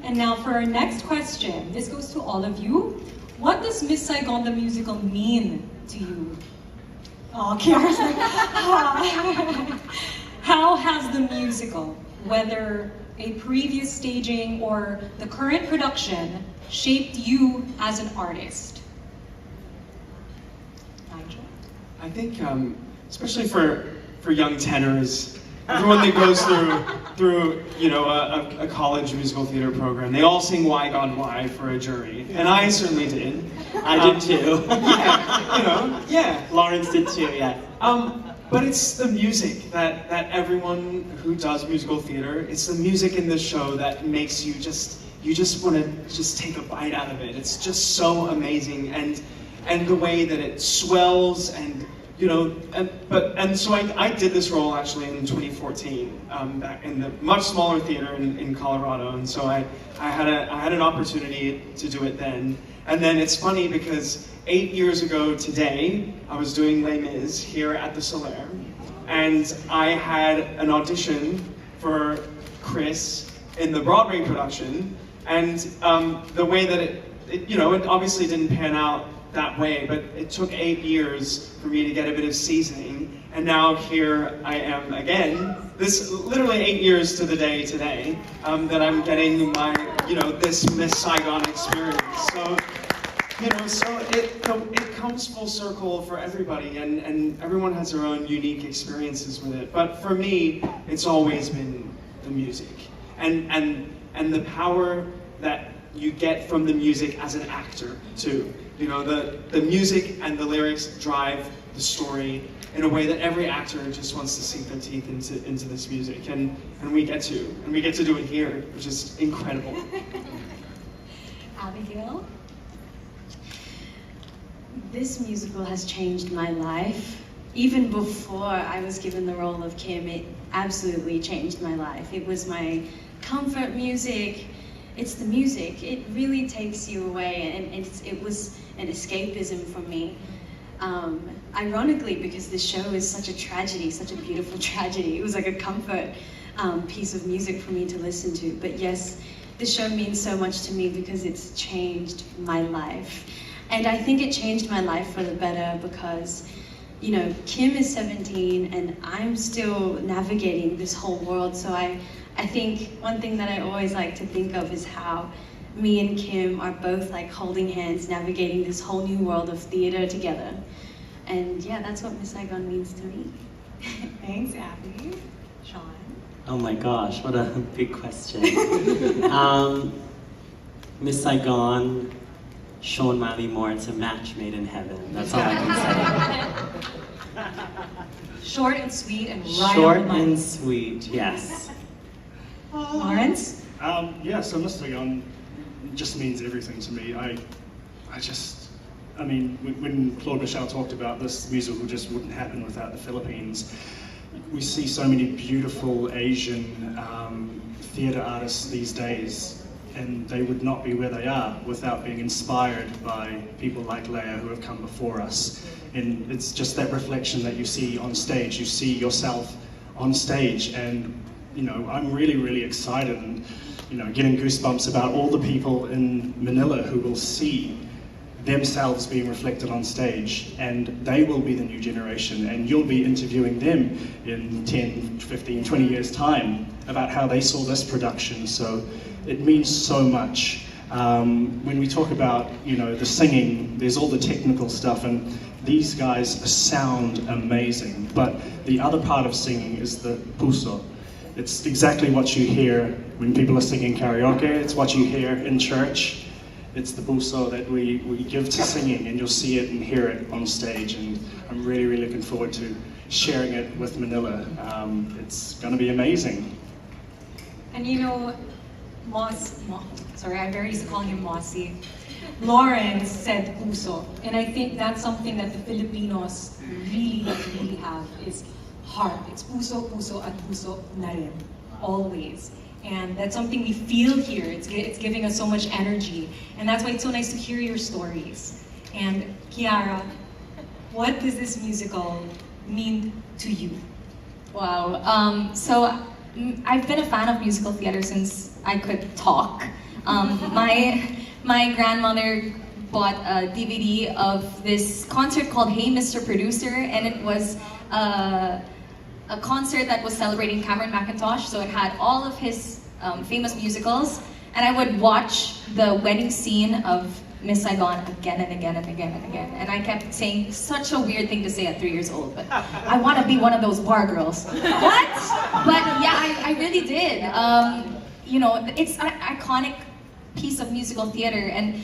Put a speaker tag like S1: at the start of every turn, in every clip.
S1: And now for our next question. This goes to all of you. What does Miss Saigon the musical mean to you? Oh, Kiara's like, how has the musical, whether a previous staging or the current production, shaped you as an artist? Nigel?
S2: I think, especially for young tenors, everyone that goes through you know, a college musical theater program, they all sing Why God Why for a jury, and I certainly did.
S3: I did too.
S2: Yeah, you know, yeah.
S3: Lawrence did too, yeah.
S2: But it's the music that everyone who does musical theater, it's the music in the show that makes you just want to just take a bite out of it. It's just so amazing, and the way that it swells, and you know, and so I did this role actually in 2014, back in the much smaller theater in Colorado, and so I had an opportunity to do it then. And then it's funny because 8 years ago today, I was doing Les Mis here at the Solaire, and I had an audition for Chris in the Broadway production, and the way that it you know, it obviously didn't pan out that way, but it took 8 years for me to get a bit of seasoning, and now here I am again. This literally 8 years to the day today that I'm getting my, you know, this Miss Saigon experience. So, you know, so it comes full circle for everybody, and everyone has their own unique experiences with it. But for me, it's always been the music, and the power that you get from the music as an actor too. You know, the music and the lyrics drive the story in a way that every actor just wants to sink their teeth into this music, and we get to do it here, which is incredible.
S1: Abigail?
S4: This musical has changed my life. Even before I was given the role of Kim, it absolutely changed my life. It was my comfort music. It's the music. It really takes you away, and it was an escapism for me. Ironically, because this show is such a tragedy, such a beautiful tragedy, it was like a comfort piece of music for me to listen to. But yes, this show means so much to me because it's changed my life. And I think it changed my life for the better because, you know, Kim is 17 and I'm still navigating this whole world. So I think one thing that I always like to think of is how me and Kim are both like holding hands, navigating this whole new world of theater together. And yeah, that's what Miss Saigon means to me.
S1: Thanks, Abby. Sean?
S3: Oh my gosh, what a big question. Miss Saigon, Sean Miley Moore, it's a match made in heaven. That's all I can say.
S1: Short and sweet and right
S3: Short
S1: on the money.
S3: and sweet, yes.
S1: Lawrence?
S5: Yeah, so Mr. Saigon just means everything to me. I mean, when Claude Michel talked about this musical just wouldn't happen without the Philippines, we see so many beautiful Asian theatre artists these days, and they would not be where they are without being inspired by people like Leia who have come before us. And it's just that reflection that you see on stage. You see yourself on stage, and you know, I'm really, really excited and, you know, getting goosebumps about all the people in Manila who will see themselves being reflected on stage, and they will be the new generation, and you'll be interviewing them in 10, 15, 20 years time about how they saw this production. So it means so much. When we talk about, you know, the singing, there's all the technical stuff, and these guys sound amazing, but the other part of singing is the puso. It's exactly what you hear when people are singing karaoke. It's what you hear in church. It's the puso that we give to singing, and you'll see it and hear it on stage. And I'm really, really looking forward to sharing it with Manila. It's going to be amazing.
S1: And you know, I'm very used to calling him Mossy. Lawrence said puso, and I think that's something that the Filipinos really have is heart. It's puso, puso, at puso na rin, always. And that's something we feel here. It's giving us so much energy, and that's why it's so nice to hear your stories. And Kiara, what does this musical mean to you?
S6: Wow. So I've been a fan of musical theater since I could talk. My grandmother bought a DVD of this concert called Hey Mr. Producer, and it was a concert that was celebrating Cameron McIntosh, so it had all of his famous musicals, and I would watch the wedding scene of Miss Saigon again and again and again and again, and I kept saying such a weird thing to say at 3 years old, but I want to be one of those bar girls. What? But yeah, I really did. You know, it's an iconic piece of musical theater, and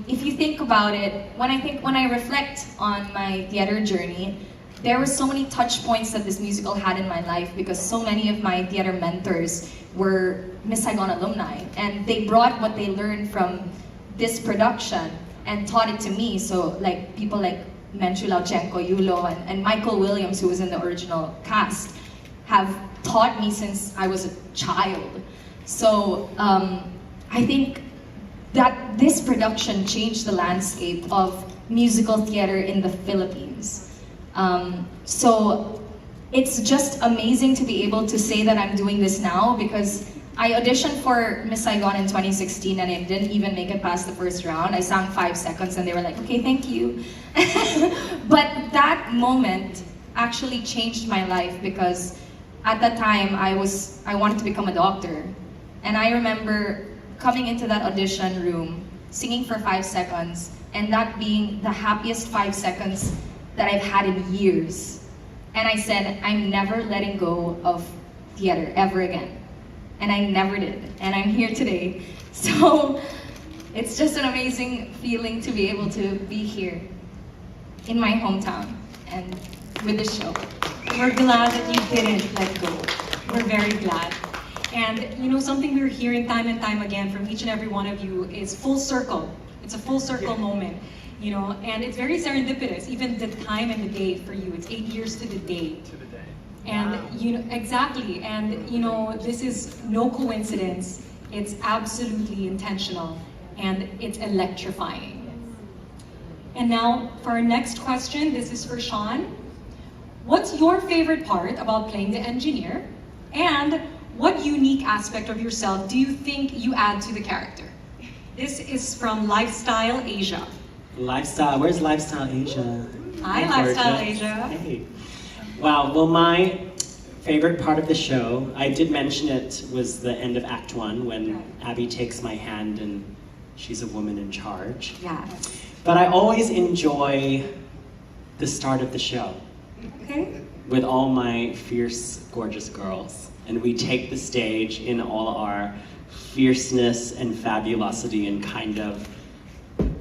S6: if you think about it, when I reflect on my theater journey, there were so many touch points that this musical had in my life because so many of my theater mentors were Miss Saigon alumni, and they brought what they learned from this production and taught it to me. So like people like Menchu Lauchenko, Yulo, and Michael Williams, who was in the original cast, have taught me since I was a child. So I think that this production changed the landscape of musical theater in the Philippines. So it's just amazing to be able to say that I'm doing this now, because I auditioned for Miss Saigon in 2016 and I didn't even make it past the first round. I sang 5 seconds and they were like, okay, thank you. But that moment actually changed my life, because at that time I wanted to become a doctor. And I remember coming into that audition room, singing for 5 seconds, and that being the happiest 5 seconds that I've had in years. And I said, I'm never letting go of theater ever again. And I never did, and I'm here today. So it's just an amazing feeling to be able to be here in my hometown and with the show.
S1: We're glad that you didn't let go. We're very glad. And you know, something we're hearing time and time again from each and every one of you is full circle. It's a full circle moment, you know, and it's very serendipitous. Even the time and the day for you, it's 8 years to the day. And you know, exactly, and you know, this is no coincidence. It's absolutely intentional, and it's electrifying. And now for our next question, this is for Sean. What's your favorite part about playing the engineer? And what unique aspect of yourself do you think you add to the character? This is from Lifestyle Asia.
S3: Lifestyle, where's Lifestyle Asia?
S1: Hi,
S3: Hi,
S1: Lifestyle
S3: gorgeous.
S1: Asia.
S3: Hey. Wow, well, my favorite part of the show, I did mention it, was the end of Act 1 when Abby takes my hand and she's a woman in charge.
S1: Yeah.
S3: But I always enjoy the start of the show.
S1: Okay.
S3: With all my fierce, gorgeous girls. And we take the stage in all our fierceness and fabulosity, and kind of,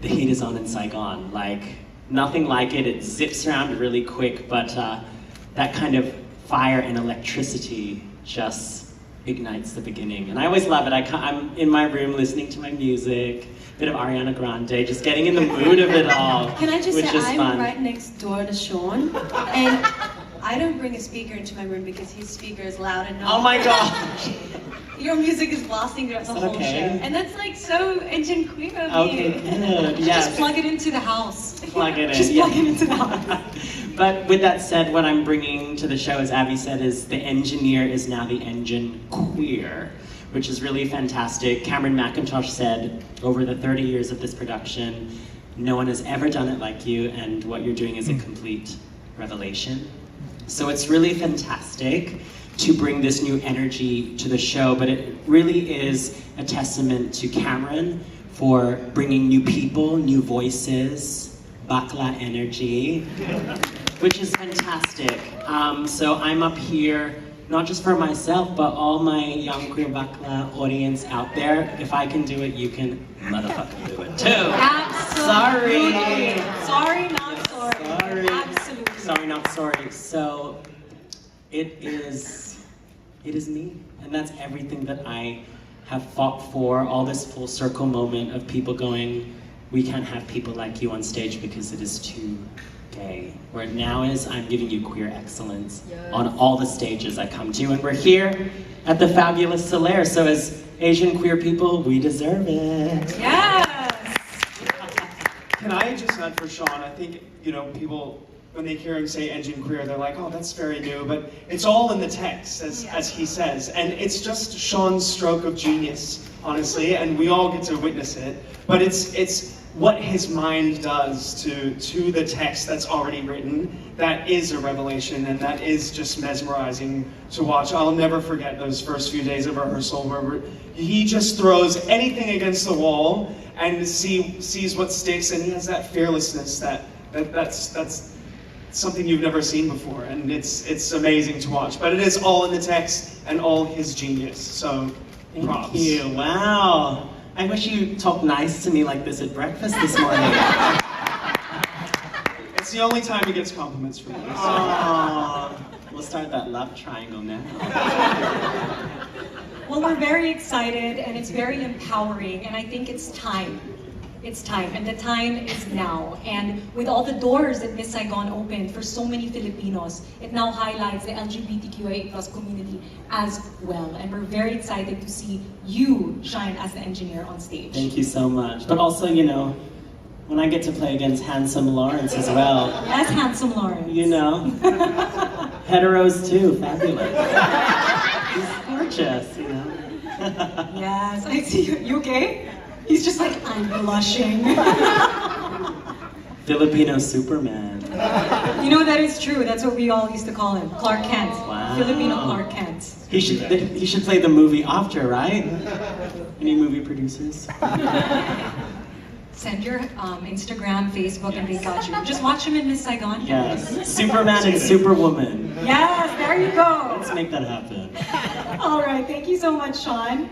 S3: the heat is on in Saigon. Like, nothing like it. It zips around really quick, but that kind of fire and electricity just ignites the beginning. And I always love it. I'm in my room listening to my music, a bit of Ariana Grande, just getting in the mood of it all.
S4: Can I just
S3: which
S4: say,
S3: is
S4: I'm
S3: fun.
S4: right next door to Sean, and I don't bring a speaker into my room because his speaker is loud enough.
S3: Oh my gosh!
S4: Your music is blasting throughout the whole
S3: Okay.
S4: show. And that's like so engine queer of
S3: Okay,
S4: you.
S3: good. Yes.
S1: Just plug it into the house.
S3: Plug it in.
S1: Just
S3: yeah.
S1: plug it into the house.
S3: But with that said, what I'm bringing to the show, as Abby said, is the engineer is now the engine queer, which is really fantastic. Cameron McIntosh said, over the 30 years of this production, no one has ever done it like you, and what you're doing is a complete revelation. So it's really fantastic to bring this new energy to the show, but it really is a testament to Cameron for bringing new people, new voices, bakla energy, which is fantastic. So I'm up here, not just for myself, but all my young queer bakla audience out there. If I can do it, you can motherfucking do it too.
S1: Absolutely.
S3: Sorry.
S1: Sorry, not sorry.
S3: Sorry.
S1: Absolutely.
S3: Sorry, not sorry. So it is me, and that's everything that I have fought for. All this full circle moment of people going, we can't have people like you on stage because it is too gay. Where it now is, I'm giving you queer excellence on all the stages I come to, and we're here at the fabulous Solaire. So as Asian queer people, we deserve it.
S1: Yes.
S2: Can I just add for Sean, I think, you know, people, when they hear him say engine queer, they're like, oh, that's very new, but it's all in the text, as he says, and it's just Sean's stroke of genius honestly, and we all get to witness it. But it's what his mind does to the text that's already written that is a revelation, and that is just mesmerizing to watch. I'll never forget those first few days of rehearsal where he just throws anything against the wall and sees what sticks, and he has that fearlessness that's something you've never seen before, and it's amazing to watch. But it is all in the text and all his genius. So props.
S3: Thank you. Wow. I wish you talked nice to me like this at breakfast this morning.
S2: It's the only time he gets compliments from me.
S3: Aww. We'll start that love triangle now.
S1: Well, we're very excited and it's very empowering, and I think it's time. It's time, and the time is now. And with all the doors that Miss Saigon opened for so many Filipinos, it now highlights the LGBTQIA+ community as well. And we're very excited to see you shine as the engineer on stage.
S3: Thank you so much. But also, you know, when I get to play against handsome Lawrence as well.
S1: Yes, handsome Lawrence.
S3: You know, heteros too, fabulous. He's gorgeous, you know.
S1: Yes, I see you. You okay? He's just like, I'm blushing.
S3: Filipino Superman.
S1: You know, that is true. That's what we all used to call him. Clark Kent.
S3: Wow.
S1: Filipino Clark Kent.
S3: He should play the movie after, right? Any movie producers?
S1: Send your Instagram, Facebook, and they got you. Just watch him in Miss Saigon.
S3: Yes. Superman and Superwoman.
S1: Yes, there you go.
S3: Let's make that happen.
S1: All right, thank you so much, Sean.